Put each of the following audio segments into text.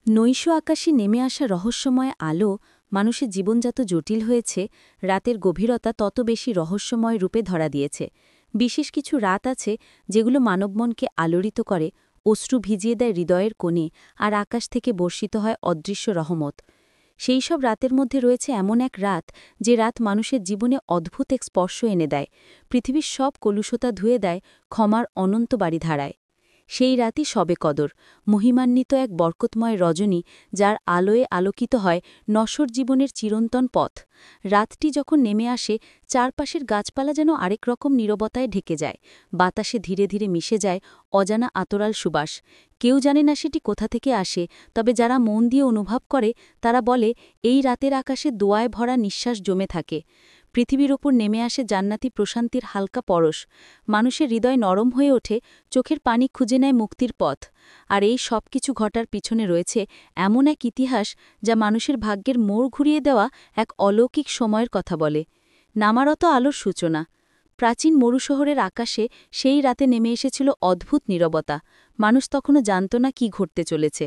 নৈশ আকাশে নেমে আসা রহস্যময় আলো মানুষের জীবন যত জটিল হয়েছে, রাতের গভীরতা তত বেশি রহস্যময় রূপে ধরা দিয়েছে। বিশেষ কিছু রাত আছে যেগুলো মানবমনকে আলোড়িত করে, অশ্রু ভিজিয়ে দেয় হৃদয়ের কোণে, আর আকাশ থেকে বর্ষিত হয় অদৃশ্য রহমত। সেই সব রাতের মধ্যে রয়েছে এমন এক রাত, যে রাত মানুষের জীবনে অদ্ভুত এক স্পর্শ এনে দেয়, পৃথিবীর সব কলুষতা ধুয়ে দেয় ক্ষমার অনন্ত বাড়িধারায়। সেই রাতই শবে কদর, মহিমান্বিত এক বরকতময় রজনী, যার আলোয় আলোকিত হয় নশ্বর জীবনের চিরন্তন পথ। রাতটি যখন নেমে আসে, চারপাশের গাছপালা যেন আরেক রকম নীরবতায় ঢেকে যায়, বাতাসে ধীরে ধীরে মিশে যায় অজানা আতরাল সুবাস। কেউ জানে না সেটি কোথা থেকে আসে, তবে যারা মন দিয়ে অনুভব করে তারা বলে, এই রাতের আকাশে দোয়ায় ভরা নিঃশ্বাস জমে থাকে। পৃথিবীর ওপর নেমে আসে জান্নাতি প্রশান্তির হালকা পরশ, মানুষের হৃদয় নরম হয়ে ওঠে, চোখের পানি খুঁজে নেয় মুক্তির পথ। আর এই সব কিছু ঘটার পিছনে রয়েছে এমন এক ইতিহাস, যা মানুষের ভাগ্যের মোড় ঘুরিয়ে দেওয়া এক অলৌকিক সময়ের কথা বলে। নামারত আলোর সূচনা। প্রাচীন মরুশহরের আকাশে সেই রাতে নেমে এসেছিল অদ্ভুত নীরবতা। মানুষ তখনও জানত না কি ঘটতে চলেছে।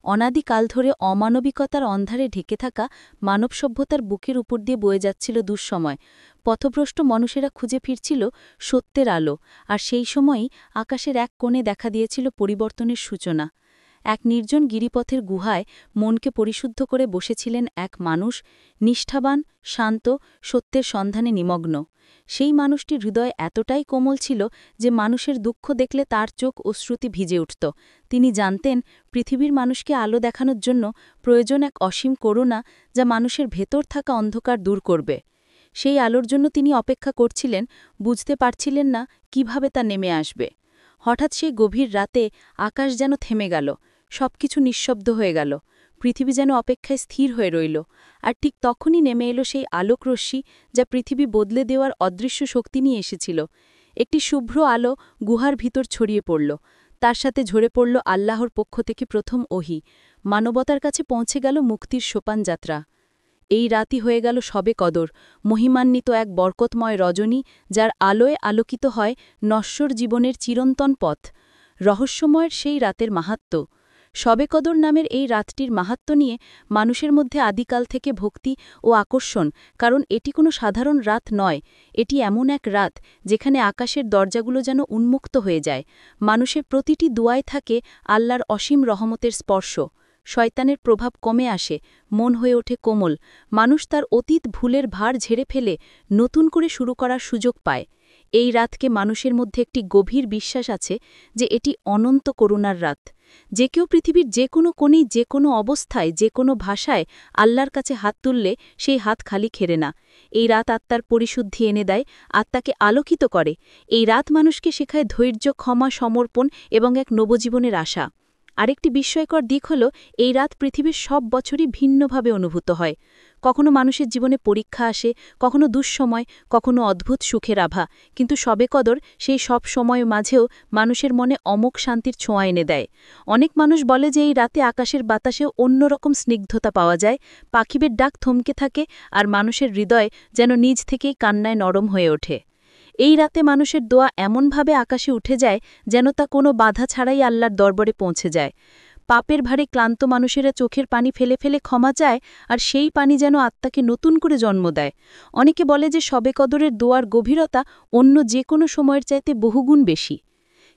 অনাদিকাল ধরে অমানবিকতার অন্ধারে ঢেকে থাকা মানব সভ্যতার বুকের উপর দিয়ে বয়ে যাচ্ছিল দুঃসময়। পথভ্রষ্ট মানুষেরা খুঁজে ফিরছিল সত্যের আলো, আর সেই সময়ই আকাশের এক কোণে দেখা দিয়েছিল পরিবর্তনের সূচনা। এক নির্জন গিরিপথের গুহায় মনকে পরিশুদ্ধ করে বসেছিলেন এক মানুষ, নিষ্ঠাবান, শান্ত, সত্যের সন্ধানে নিমগ্ন। সেই মানুষটির হৃদয় এতটাই কোমল ছিল যে মানুষের দুঃখ দেখলে তার চোখ অশ্রুতি ভিজে উঠত। তিনি জানতেন, পৃথিবীর মানুষকে আলো দেখানোর জন্য প্রয়োজন এক অসীম করুণা, যা মানুষের ভেতর থাকা অন্ধকার দূর করবে। সেই আলোর জন্য তিনি অপেক্ষা করছিলেন, বুঝতে পারছিলেন না কিভাবে তা নেমে আসবে। হঠাৎ সেই গভীর রাতে আকাশ যেন থেমে গেল, সবকিছু নিঃশব্দ হয়ে গেল, পৃথিবী যেন অপেক্ষায় স্থির হয়ে রইল। আর ঠিক তখনই নেমে এলো সেই আলোকরশ্মি, যা পৃথিবী বদলে দেওয়ার অদৃশ্য শক্তি নিয়ে এসেছিল। একটি শুভ্র আলো গুহার ভিতর ছড়িয়ে পড়ল, তার সাথে ঝরে পড়ল আল্লাহর পক্ষ থেকে প্রথম ওহী। মানবতার কাছে পৌঁছে গেল মুক্তির সোপান যাত্রা। এই রাতই হয়ে গেল শবে কদর, মহিমান্বিত এক বরকতময় রজনী, যার আলোয় আলোকিত হয় নশ্বর জীবনের চিরন্তন পথ। রহস্যময়ের সেই রাতের মাহাত্ম্য। শবে কদর নামের এই রাতটির মাহাত্ম্য নিয়ে মানুষের মধ্যে আদিকাল থেকে ভক্তি ও আকর্ষণ, কারণ এটি কোনো সাধারণ রাত নয়। এটি এমন এক রাত যেখানে আকাশের দরজাগুলো যেন উন্মুক্ত হয়ে যায়, মানুষের প্রতিটি দুয়ায় থাকে আল্লাহর অসীম রহমতের স্পর্শ। শয়তানের প্রভাব কমে আসে, মন হয়ে ওঠে কোমল, মানুষ তার অতীত ভুলের ভার ঝেড়ে ফেলে নতুন করে শুরু করার সুযোগ পায়। এই রাতকে মানুষের মধ্যে একটি গভীর বিশ্বাস আছে যে এটি অনন্ত করুণার রাত। যে কেউ পৃথিবীর যে কোনো কোণেই, যে কোনো অবস্থায়, যে কোনো ভাষায় আল্লাহর কাছে হাত তুললে সেই হাত খালি খেরে না। এই রাত আত্মার পরিশুদ্ধি এনে দেয়, আত্মাকে আলোকিত করে। এই রাত মানুষকে শেখায় ধৈর্য, ক্ষমা, সমর্পণ এবং এক নবজীবনের আশা। আরেকটি বিস্ময়কর দিক হল, এই রাত পৃথিবীর সব বছরই ভিন্নভাবে অনুভূত হয়। কখনো মানুষের জীবনে পরীক্ষা আসে, কখনো দুঃসময়, কখনো অদ্ভুত সুখের আভা, কিন্তু শবে কদর সেই সব সময় মাঝেও মানুষের মনে অমোঘ শান্তির ছোঁয়া এনে দেয়। অনেক মানুষ বলে যে এই রাতে আকাশের বাতাসেও অন্যরকম স্নিগ্ধতা পাওয়া যায়, পাখিদের ডাক থমকে থাকে, আর মানুষের হৃদয় যেন নিজ থেকেই কান্নায় নরম হয়ে ওঠে। এই রাতে মানুষের দোয়া এমনভাবে আকাশে উঠে যায় যেন তা কোনো বাধা ছাড়াই আল্লাহর দরবারে পৌঁছে যায়। পাপের ভারে ক্লান্ত মানুষেরা চোখের পানি ফেলে ফেলে ক্ষমা চায়, আর সেই পানি যেন আত্মাকে নতুন করে জন্ম দেয়। অনেকে বলে যে শবে কদরের দোয়ার গভীরতা অন্য যে কোনো সময়ের চাইতে বহুগুণ বেশি।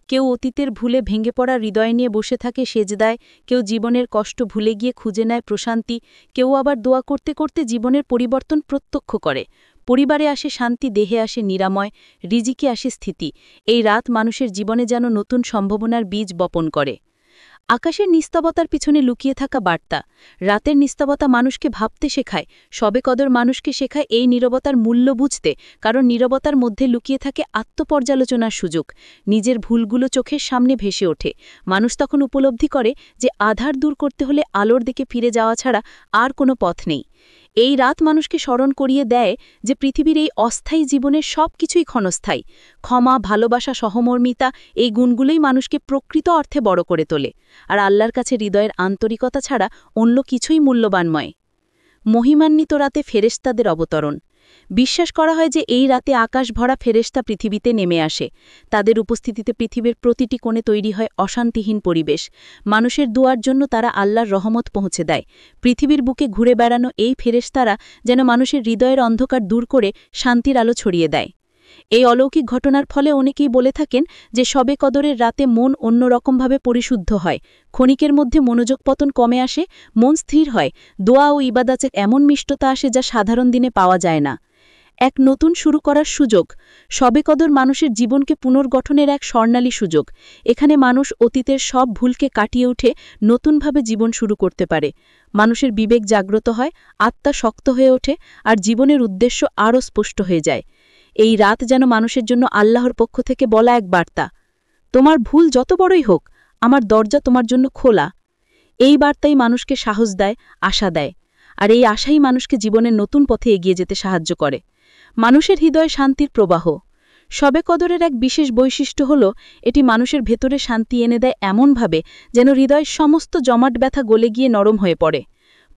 কেউ অতীতের ভুলে ভেঙে পড়া হৃদয় নিয়ে বসে থাকে সেজদায়, কেউ জীবনের কষ্ট ভুলে গিয়ে খুঁজে নেয় প্রশান্তি, কেউ আবার দোয়া করতে করতে জীবনের পরিবর্তন প্রত্যক্ষ করে। পরিবারে আসে শান্তি, দেহে আসে নিরাময়, রিজিকে আসে স্থিতি। এই রাত মানুষের জীবনে যেন নতুন সম্ভাবনার বীজ বপন করে। আকাশের নিস্তবতার পিছনে লুকিয়ে থাকা বার্তা। রাতের নিস্তবতা মানুষকে ভাবতে শেখায়, শবে কদর মানুষকে শেখায় এই নীরবতার মূল্য বুঝতে, কারণ নীরবতার মধ্যে লুকিয়ে থাকে আত্মপর্যালোচনার সুযোগ। নিজের ভুলগুলো চোখের সামনে ভেসে ওঠে। মানুষ তখন উপলব্ধি করে যে আধার দূর করতে হলে আলোর দিকে ফিরে যাওয়া ছাড়া আর কোনো পথ নেই। এই রাত মানুষকে স্মরণ করিয়ে দেয় যে পৃথিবীর এই অস্থায়ী জীবনের সব কিছুই ক্ষণস্থায়ী। ক্ষমা, ভালোবাসা, সহমর্মিতা, এই গুণগুলোই মানুষকে প্রকৃত অর্থে বড় করে তোলে, আর আল্লাহর কাছে হৃদয়ের আন্তরিকতা ছাড়া অন্য কিছুই মূল্যবানময়। মহিমান্বিত রাতে ফেরেশতাদের অবতরণ। বিশ্বাস করা হয় যে এই রাতে আকাশ ভরা ফেরেশতা পৃথিবীতে নেমে আসে। তাদের উপস্থিতিতে পৃথিবীর প্রতিটি কোণে তৈরি হয় অশান্তিহীন পরিবেশ। মানুষের দুয়ার জন্য তারা আল্লাহর রহমত পৌঁছে দেয়। পৃথিবীর বুকে ঘুরে বেড়ানো এই ফেরেশতারা যেন মানুষের হৃদয়ের অন্ধকার দূর করে শান্তির আলো ছড়িয়ে দেয়। এই অলৌকিক ঘটনার ফলে অনেকেই বলে থাকেন যে শবে কদরের রাতে মন অন্যরকমভাবে পরিশুদ্ধ হয়, ক্ষণিকের মধ্যে মনোযোগ পতন কমে আসে, মন স্থির হয়, দোয়া ও ইবাদাতে এমন মিষ্টতা আসে যা সাধারণ দিনে পাওয়া যায় না। এক নতুন শুরু করার সুযোগ। শবে কদর মানুষের জীবনকে পুনর্গঠনের এক স্বর্ণালী সুযোগ। এখানে মানুষ অতীতের সব ভুলকে কাটিয়ে উঠে নতুনভাবে জীবন শুরু করতে পারে। মানুষের বিবেক জাগ্রত হয়, আত্মা শক্ত হয়ে ওঠে, আর জীবনের উদ্দেশ্য আরও স্পষ্ট হয়ে যায়। এই রাত যেন মানুষের জন্য আল্লাহর পক্ষ থেকে বলা এক বার্তা, তোমার ভুল যত বড়ই হোক, আমার দরজা তোমার জন্য খোলা। এই বার্তাই মানুষকে সাহস দেয়, আশা দেয়, আর এই আশাই মানুষকে জীবনের নতুন পথে এগিয়ে যেতে সাহায্য করে। মানুষের হৃদয়ে শান্তির প্রবাহ। শবে কদরের এক বিশেষ বৈশিষ্ট্য হল এটি মানুষের ভেতরে শান্তি এনে দেয় এমনভাবে যেন হৃদয়ের সমস্ত জমাট ব্যথা গলে গিয়ে নরম হয়ে পড়ে।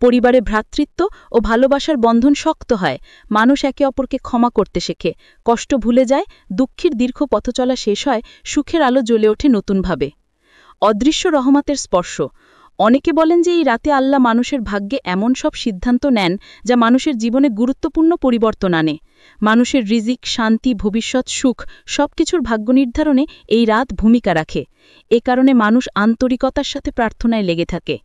পরিবারে ভ্রাতৃত্ব ও ভালোবাসার বন্ধন শক্ত হয়, মানুষ একে অপরকে ক্ষমা করতে শেখে, কষ্ট ভুলে যায়, দুঃখের দীর্ঘ পথচলা শেষ হয়, সুখের আলো জ্বলে ওঠে নতুনভাবে। অদৃশ্য রহমতের স্পর্শ। অনেকে বলেন যে এই রাতে আল্লাহ মানুষের ভাগ্যে এমন সব সিদ্ধান্ত নেন যা মানুষের জীবনে গুরুত্বপূর্ণ পরিবর্তন আনে। মানুষের রিজিক, শান্তি, ভবিষ্যৎ, সুখ সবকিছুর ভাগ্য নির্ধারণে এই রাত ভূমিকা রাখে। এ কারণে মানুষ আন্তরিকতার সাথে প্রার্থনায় লেগে থাকে।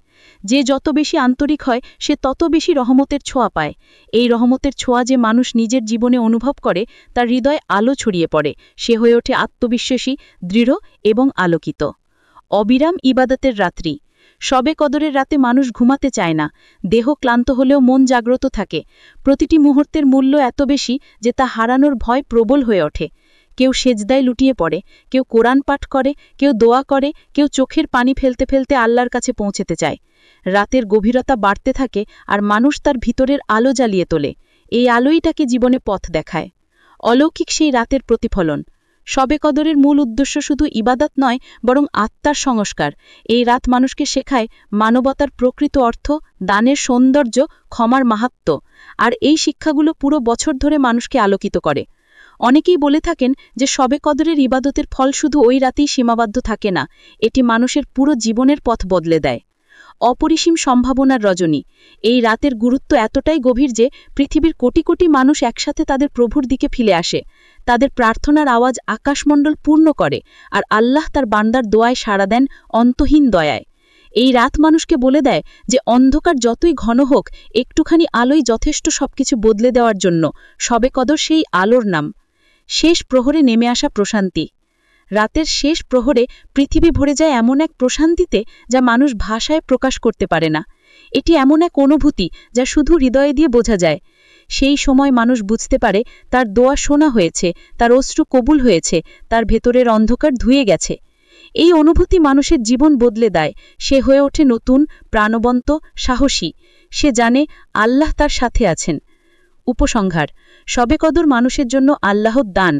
যে যত বেশি আন্তরিক হয় সে তত বেশি রহমতের ছোঁয়া পায়। এই রহমতের ছোঁয়া যে মানুষ নিজের জীবনে অনুভব করে তার হৃদয়ে আলো ছড়িয়ে পড়ে, সে হয়ে ওঠে আত্মবিশ্বাসী, দৃঢ় এবং আলোকিত। অবিরাম ইবাদতের রাত্রি। শবে কদরের রাতে মানুষ ঘুমাতে চায় না, দেহ ক্লান্ত হলেও মন জাগ্রত থাকে। প্রতিটি মুহূর্তের মূল্য এত বেশি যে তা হারানোর ভয় প্রবল হয়ে ওঠে। কেউ সেজদায় লুটিয়ে পড়ে, কেউ কোরআন পাঠ করে, কেউ দোয়া করে, কেউ চোখের পানি ফেলতে ফেলতে আল্লাহর কাছে পৌঁছতে চায়। রাতের গভীরতা বাড়তে থাকে আর মানুষ তার ভিতরের আলো জ্বালিয়ে তোলে। এই আলোই তাকে জীবনে পথ দেখায়। অলৌকিক সেই রাতের প্রতিফলন। শবে কদরের মূল উদ্দেশ্য শুধু ইবাদত নয়, বরং আত্মার সংস্কার। এই রাত মানুষকে শেখায় মানবতার প্রকৃত অর্থ, দানের সৌন্দর্য, ক্ষমার মাহাত্ম্য। আর এই শিক্ষাগুলো পুরো বছর ধরে মানুষকে আলোকিত করে। অনেকেই বলে থাকেন যে শবে কদরের ইবাদতের ফল শুধু ওই রাতেই সীমাবদ্ধ থাকে না, এটি মানুষের পুরো জীবনের পথ বদলে দেয়। অপরিসীম সম্ভাবনার রজনী। এই রাতের গুরুত্ব এতটাই গভীর যে পৃথিবীর কোটি কোটি মানুষ একসাথে তাদের প্রভুর দিকে ফিরে আসে। তাদের প্রার্থনার আওয়াজ আকাশমণ্ডল পূর্ণ করে, আর আল্লাহ তার বান্দার দোয়ায় সাড়া দেন অন্তহীন দয়ায়। এই রাত মানুষকে বলে দেয় যে অন্ধকার যতই ঘন হোক, একটুখানি আলোই যথেষ্ট সবকিছু বদলে দেওয়ার জন্য। শবে কদর সেই আলোর নাম। শেষ প্রহরে নেমে আসা প্রশান্তি। রাতের শেষ প্রহরে পৃথিবী ভরে যায় এমন এক প্রশান্তিতে যা মানুষ ভাষায় প্রকাশ করতে পারে না। এটি এমন এক অনুভূতি যা শুধু হৃদয়ে দিয়ে বোঝা যায়। সেই সময় মানুষ বুঝতে পারে তার দোয়া শোনা হয়েছে, তার অশ্রু কবুল হয়েছে, তার ভেতরের অন্ধকার ধুয়ে গেছে। এই অনুভূতি মানুষের জীবন বদলে দেয়। সে হয়ে ওঠে নতুন, প্রাণবন্ত, সাহসী। সে জানে আল্লাহ তার সাথে আছেন। উপসংহার। শবে কদর মানুষের জন্য আল্লাহর দান।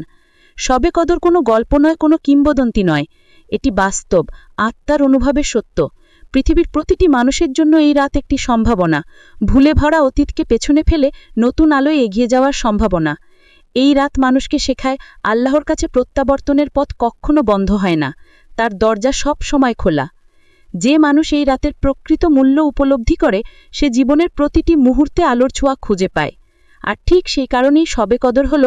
শবে কদর কোনো গল্প নয়, কোনো কিংবদন্তি নয়। এটি বাস্তব, আত্মার অনুভবের সত্য। পৃথিবীর প্রতিটি মানুষের জন্য এই রাত একটি সম্ভাবনা, ভুলে ভরা অতীতকে পেছনে ফেলে নতুন আলোয় এগিয়ে যাওয়ার সম্ভাবনা। এই রাত মানুষকে শেখায় আল্লাহর কাছে প্রত্যাবর্তনের পথ কখনো বন্ধ হয় না, তার দরজা সব সময় খোলা। যে মানুষ এই রাতের প্রকৃত মূল্য উপলব্ধি করে সে জীবনের প্রতিটি মুহূর্তে আলোর ছোঁয়া খুঁজে পায়। আর ঠিক সেই কারণেই শবে কদর হল